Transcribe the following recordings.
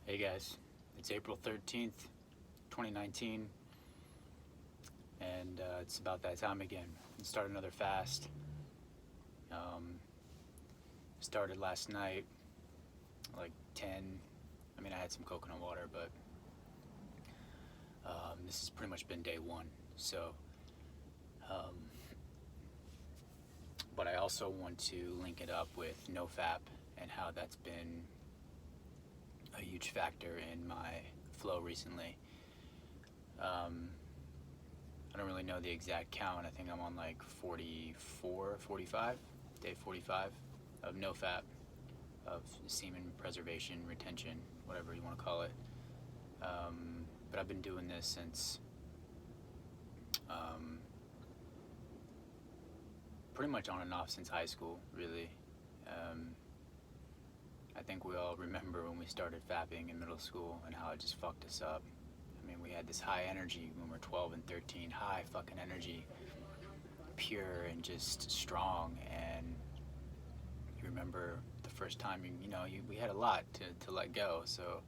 Hey guys, it's April 13th, 2019, and it's about that time again. Start another fast. Um, Started last night, like 10. I mean, I had some coconut water, but this has pretty much been day one. So, um, but I also want to link it up with NoFap and how that's been a huge factor in my flow recently. I don't really know the exact count. I think I'm on like 44, 45, day 45 of NoFap, of semen preservation, retention, whatever you want to call it. But I've been doing this since pretty much on and off since high school, really. I think we all remember when we started fapping in middle school and how it just fucked us up. I mean, we had this high energy when we were 12 and 13, high fucking energy, pure and just strong. And you remember the first time, we had a lot to let go. So,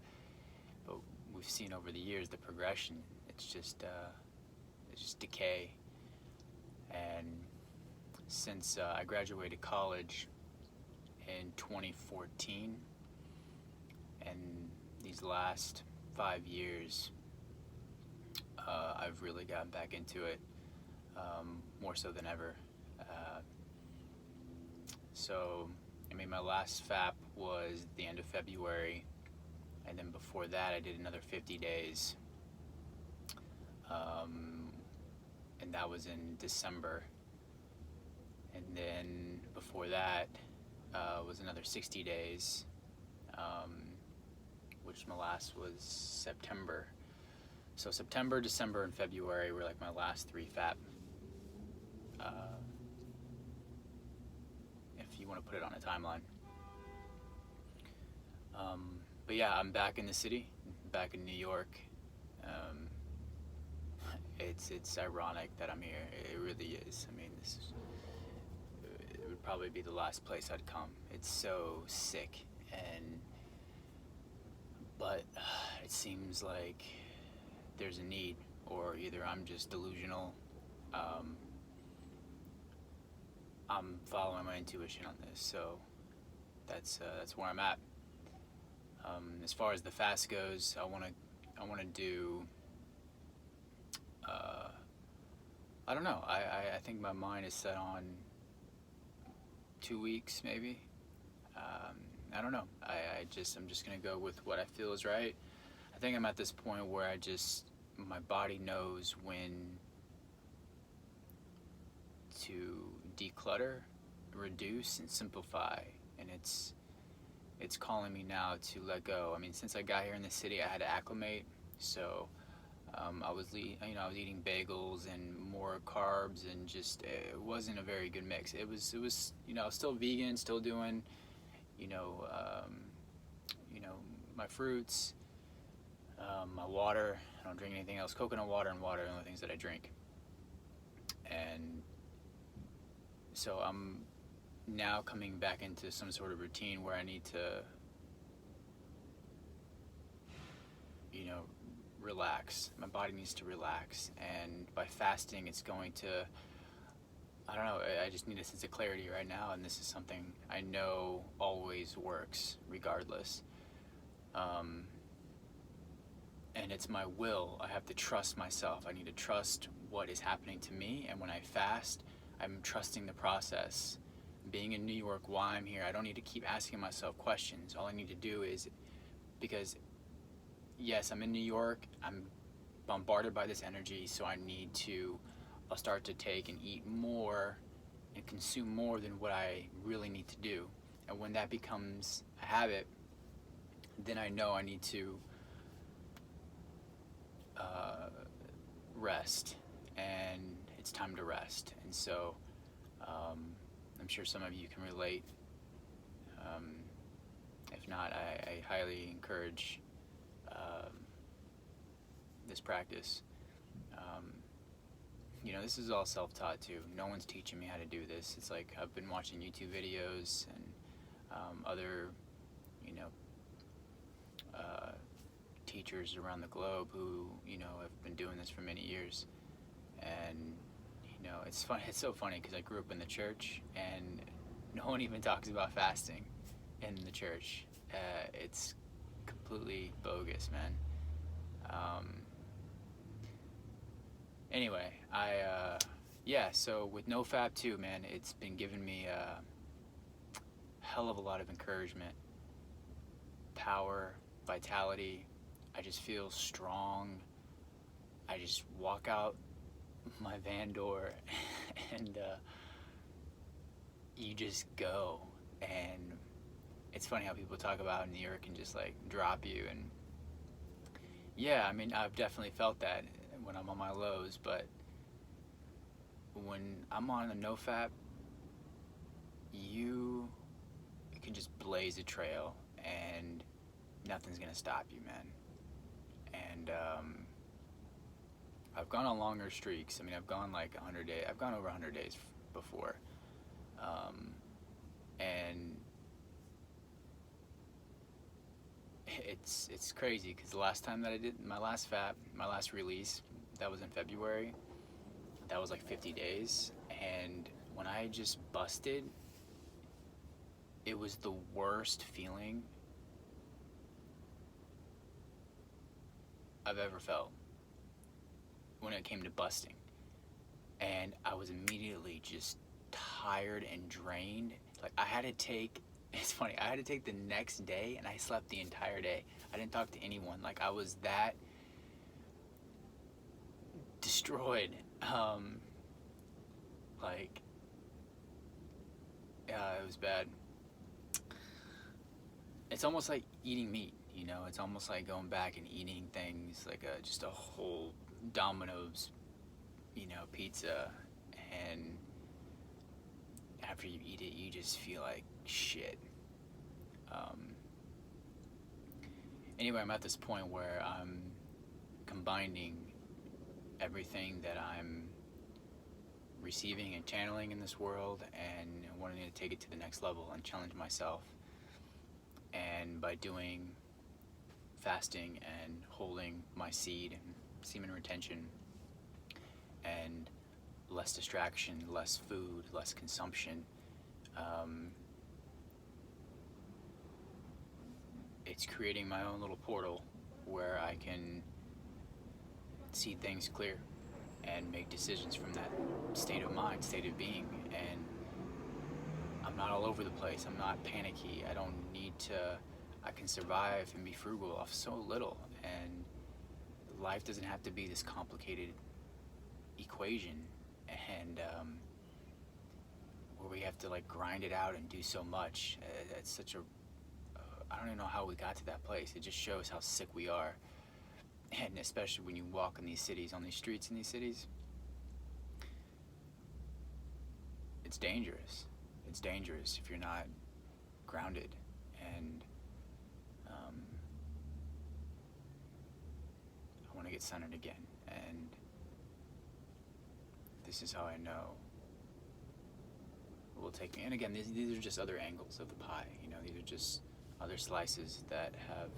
but we've seen over the years the progression. It's just decay. And since I graduated college in 2014, and these last 5 years, I've really gotten back into it, more so than ever. So, I mean, my last FAP was the end of February, and then before that I did another 50 days, and that was in December. And then before that was another 60 days, which my last was September. So September, December, and February were like my last 3 FAP. If you want to put it on a timeline. But yeah, I'm back in the city, back in New York. It's ironic that I'm here. It really is. I mean, it would probably be the last place I'd come. It's so sick, but it seems like there's a need, or either I'm just delusional. I'm following my intuition on this, so that's where I'm at. As far as the fast goes, I want to do. I don't know. I think my mind is set on 2 weeks, maybe. I don't know. I'm just gonna go with what I feel is right. I think I'm at this point where my body knows when to declutter, reduce, and simplify, and it's calling me now to let go. I mean, since I got here in the city, I had to acclimate. So I was eating bagels and more carbs, and just it wasn't a very good mix. It was still vegan, still doing my fruits, my water. I don't drink anything else. Coconut water and water are the only things that I drink. And so I'm now coming back into some sort of routine where I need to, relax. My body needs to relax. And by fasting, it's going to, I don't know, I just need a sense of clarity right now. And this is something I know always works regardless. And it's my will. I have to trust myself. I need to trust what is happening to me. And when I fast, I'm trusting the process. Being in New York, why I'm here, I don't need to keep asking myself questions. All I need to do is, because yes, I'm in New York, I'm bombarded by this energy, so I'll start to take and eat more and consume more than what I really need to do. And when that becomes a habit, then I know I need to rest, and it's time to rest. And so I'm sure some of you can relate. If not, I highly encourage this practice. This is all self-taught too. No one's teaching me how to do this. It's like I've been watching YouTube videos and other teachers around the globe who, have been doing this for many years. And, it's fun. It's so funny because I grew up in the church and no one even talks about fasting in the church. It's completely bogus, man. Anyway, so with NoFap too, man, it's been giving me a hell of a lot of encouragement, power, vitality. I just feel strong. I just walk out my van door and you just go. And it's funny how people talk about New York can just like drop you. And yeah, I mean, I've definitely felt that when I'm on my lows, but when I'm on a NoFap, you can just blaze a trail and nothing's gonna stop you, man. And I've gone on longer streaks. I mean, I've gone like 100 days. I've gone over 100 days before. And it's crazy because the last time that I did my last release, that was in February. That was like 50 days. And when I just busted, it was the worst feeling I've ever felt when it came to busting. And I was immediately just tired and drained. Like it's funny, I had to take the next day and I slept the entire day. I didn't talk to anyone. Like I was that destroyed. It was bad. It's almost like eating meat, it's almost like going back and eating things like just a whole Domino's, pizza, and after you eat it, you just feel like shit. Anyway, I'm at this point where I'm combining everything that I'm receiving and channeling in this world and wanting to take it to the next level and challenge myself. And by doing fasting and holding my seed and semen retention and less distraction, less food, less consumption, it's creating my own little portal where I can see things clear and make decisions from that state of mind, state of being. And I'm not all over the place. I'm not panicky. I don't need to. I can survive and be frugal off so little. And life doesn't have to be this complicated equation and where we have to like grind it out and do so much. It's such a I don't even know how we got to that place. It just shows how sick we are. And especially when you walk in these cities, on these streets in these cities, it's dangerous. It's dangerous if you're not grounded. And I want to get centered again. And this is how I know it will take me. And again, these are just other angles of the pie. These are just other slices that have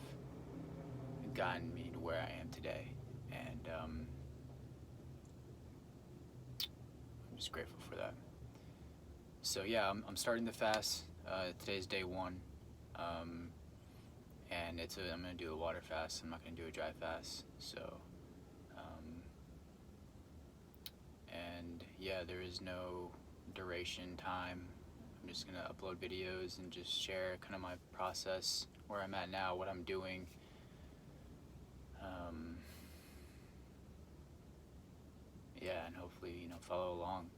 gotten me to where I am today. And I'm just grateful for that. So yeah, I'm starting the fast. Today's day 1. And I'm gonna do a water fast. I'm not gonna do a dry fast. So, and yeah, there is no duration time. I'm just gonna upload videos and just share kind of my process, where I'm at now, what I'm doing. Yeah, and hopefully, follow along.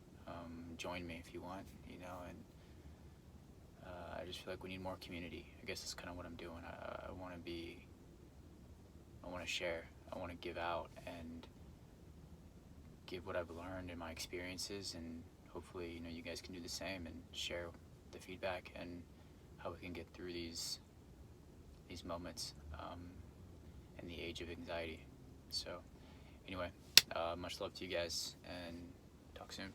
Join me if you want, and I just feel like we need more community. I guess that's kind of what I'm doing. I want to share. I want to give out and give what I've learned in my experiences, and hopefully, you guys can do the same and share the feedback and how we can get through these moments in the age of anxiety. So, anyway, much love to you guys, and talk soon.